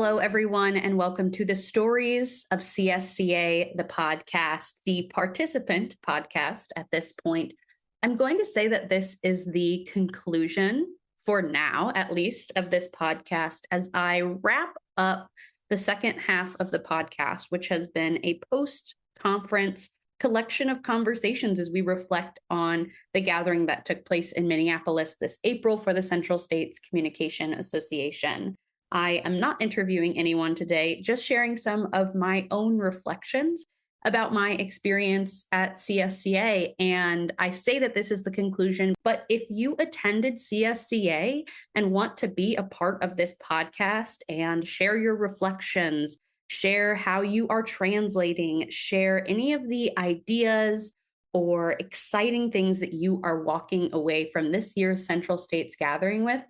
Hello, everyone, and welcome to the Stories of CSCA, the podcast, the participant podcast at this point. I'm going to say that this is the conclusion, for now at least, of this podcast as I wrap up the second half of the podcast, which has been a post-conference collection of conversations as we reflect on the gathering that took place in Minneapolis this April for the Central States Communication Association. I am not interviewing anyone today, just sharing some of my own reflections about my experience at CSCA. And I say that this is the conclusion, but if you attended CSCA and want to be a part of this podcast and share your reflections, share how you are translating, share any of the ideas or exciting things that you are walking away from this year's Central States Gathering with,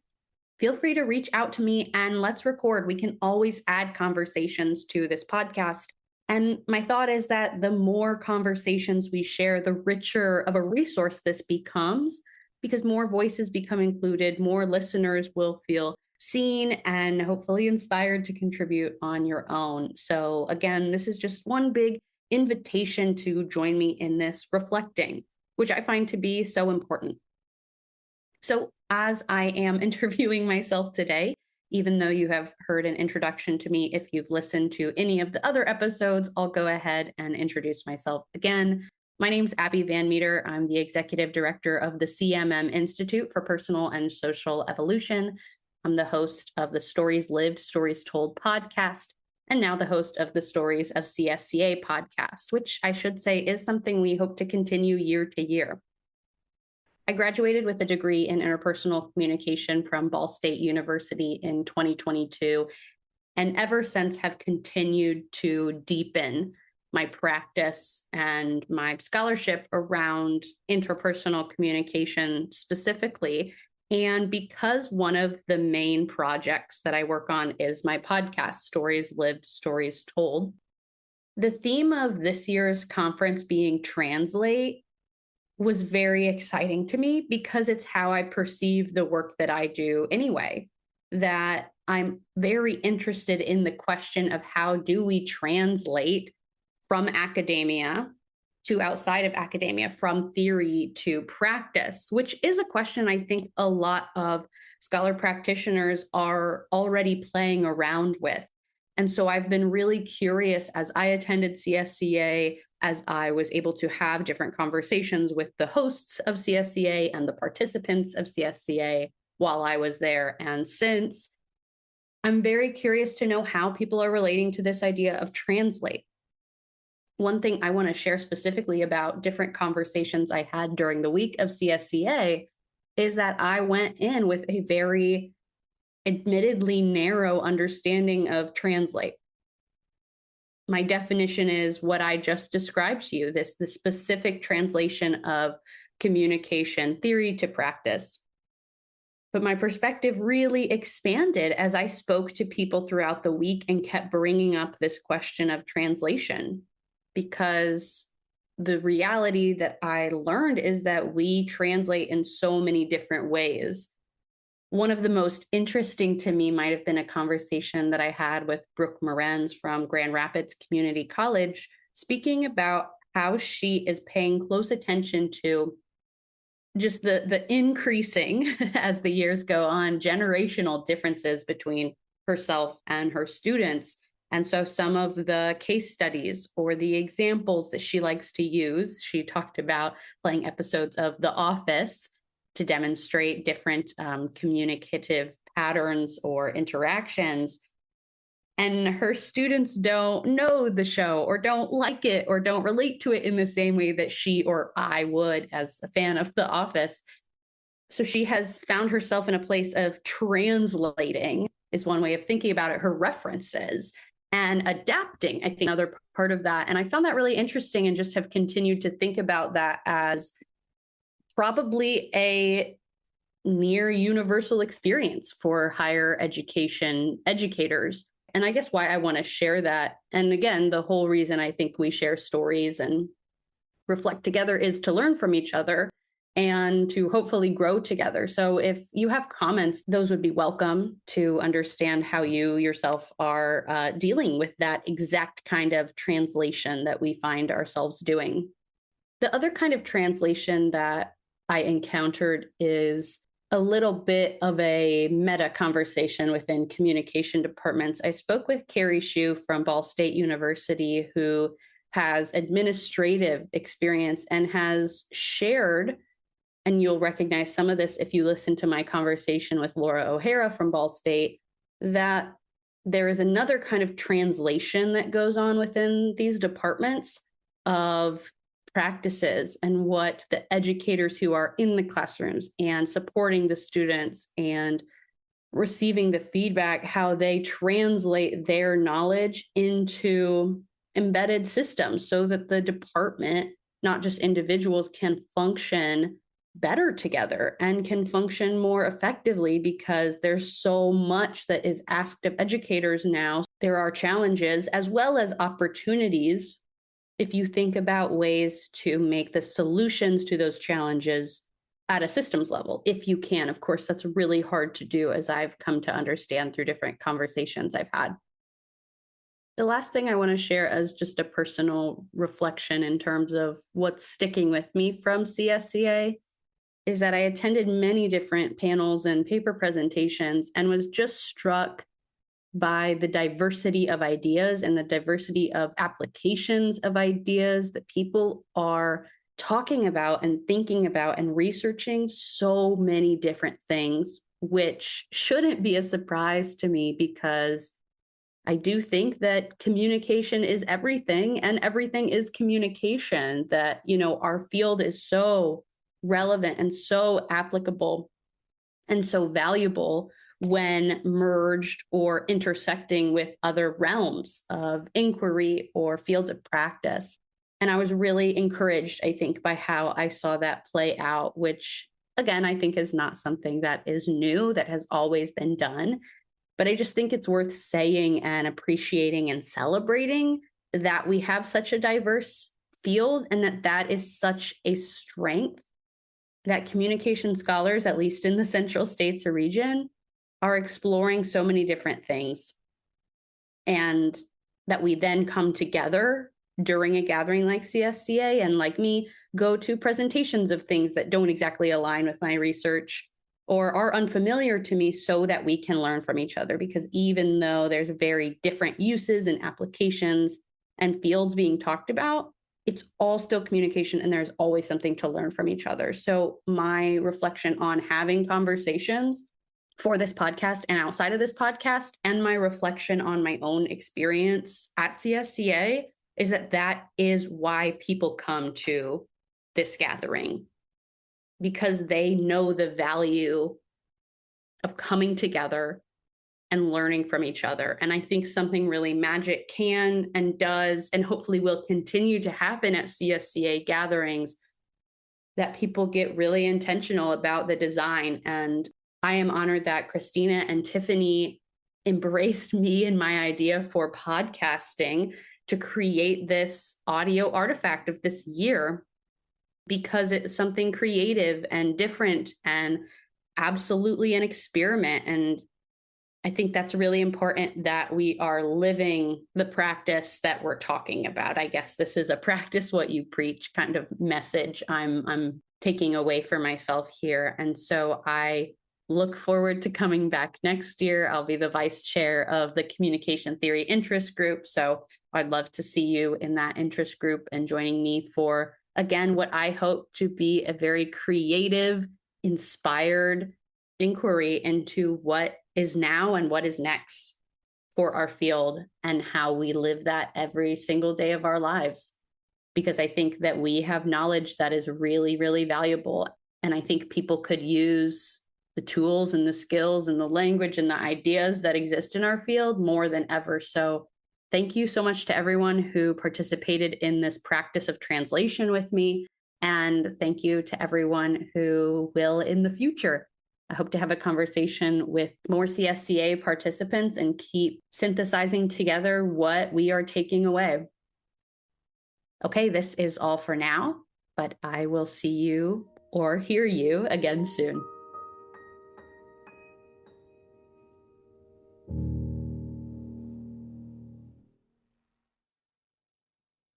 feel free to reach out to me and let's record. We can always add conversations to this podcast. And my thought is that the more conversations we share, the richer of a resource this becomes, because more voices become included, more listeners will feel seen and hopefully inspired to contribute on your own. So again, this is just one big invitation to join me in this reflecting, which I find to be so important. So as I am interviewing myself today, even though you have heard an introduction to me, if you've listened to any of the other episodes, I'll go ahead and introduce myself again. My name's Abbie VanMeter. I'm the executive director of the CMM Institute for Personal and Social Evolution. I'm the host of the Stories Lived, Stories Told podcast, and now the host of the Stories of CSCA podcast, which I should say is something we hope to continue year to year. I graduated with a degree in interpersonal communication from Ball State University in 2022, and ever since have continued to deepen my practice and my scholarship around interpersonal communication specifically. And because one of the main projects that I work on is my podcast, Stories Lived, Stories Told, the theme of this year's conference being Translate was very exciting to me because it's how I perceive the work that I do anyway, that I'm very interested in the question of how do we translate from academia to outside of academia, from theory to practice, which is a question I think a lot of scholar practitioners are already playing around with. And so I've been really curious as I attended CSCA, as I was able to have different conversations with the hosts of CSCA and the participants of CSCA while I was there. And since, I'm very curious to know how people are relating to this idea of translate. One thing I want to share specifically about different conversations I had during the week of CSCA is that I went in with a very admittedly narrow understanding of translate. My definition is what I just described to you, the specific translation of communication theory to practice. But my perspective really expanded as I spoke to people throughout the week and kept bringing up this question of translation, because the reality that I learned is that we translate in so many different ways. One of the most interesting to me might have been a conversation that I had with Brooke Morenz from Grand Rapids Community College, speaking about how she is paying close attention to just the increasing, as the years go on, generational differences between herself and her students. And so some of the case studies or the examples that she likes to use, she talked about playing episodes of The Office to demonstrate different communicative patterns or interactions. And her students don't know the show or don't like it or don't relate to it in the same way that she or I would as a fan of The Office. So she has found herself in a place of translating, is one way of thinking about it, her references, and adapting, I think, another part of that. And I found that really interesting and just have continued to think about that as probably a near universal experience for higher education educators. And I guess why I want to share that, and again, the whole reason I think we share stories and reflect together is to learn from each other. and to hopefully grow together. So if you have comments, those would be welcome to understand how you yourself are dealing with that exact kind of translation that we find ourselves doing. The other kind of translation that I encountered is a little bit of a meta conversation within communication departments. I spoke with Carrie Hsu from Ball State University, who has administrative experience and has shared, and you'll recognize some of this if you listen to my conversation with Laura O'Hara from Ball State, that there is another kind of translation that goes on within these departments of practices and what the educators who are in the classrooms and supporting the students and receiving the feedback, how they translate their knowledge into embedded systems so that the department, not just individuals, can function better together and can function more effectively, because there's so much that is asked of educators now. There are challenges as well as opportunities if you think about ways to make the solutions to those challenges at a systems level, if you can. Of course, that's really hard to do, as I've come to understand through different conversations I've had. The last thing I want to share as just a personal reflection in terms of what's sticking with me from CSCA is that I attended many different panels and paper presentations and was just struck by the diversity of ideas and the diversity of applications of ideas that people are talking about and thinking about and researching so many different things, which shouldn't be a surprise to me, because I do think that communication is everything and everything is communication, that, our field is so relevant and so applicable and so valuable when merged or intersecting with other realms of inquiry or fields of practice. And I was really encouraged, I think, by how I saw that play out, which, again, I think is not something that is new, that has always been done. But I just think it's worth saying and appreciating and celebrating that we have such a diverse field, and that is such a strength, that communication scholars, at least in the Central States region, are exploring so many different things, and that we then come together during a gathering like CSCA and, like me, go to presentations of things that don't exactly align with my research or are unfamiliar to me, so that we can learn from each other. Because even though there's very different uses and applications and fields being talked about, it's all still communication, and there's always something to learn from each other. So my reflection on having conversations for this podcast and outside of this podcast, and my reflection on my own experience at CSCA, is that is why people come to this gathering, because they know the value of coming together and learning from each other. And I think something really magic can and does, and hopefully will continue to happen at CSCA gatherings, that people get really intentional about the design. And I am honored that Christina and Tiffany embraced me and my idea for podcasting to create this audio artifact of this year, because it's something creative and different and absolutely an experiment. And I think that's really important, that we are living the practice that we're talking about. I guess this is a practice what you preach kind of message I'm taking away for myself here. And so I look forward to coming back next year. I'll be the vice chair of the Communication Theory Interest Group. So I'd love to see you in that interest group and joining me for, again, what I hope to be a very creative, inspired inquiry into what is now and what is next for our field, and how we live that every single day of our lives. Because I think that we have knowledge that is really, really valuable. And I think people could use the tools and the skills and the language and the ideas that exist in our field more than ever. So thank you so much to everyone who participated in this practice of translation with me. And thank you to everyone who will in the future. I hope to have a conversation with more CSCA participants and keep synthesizing together what we are taking away. Okay, this is all for now, but I will see you or hear you again soon.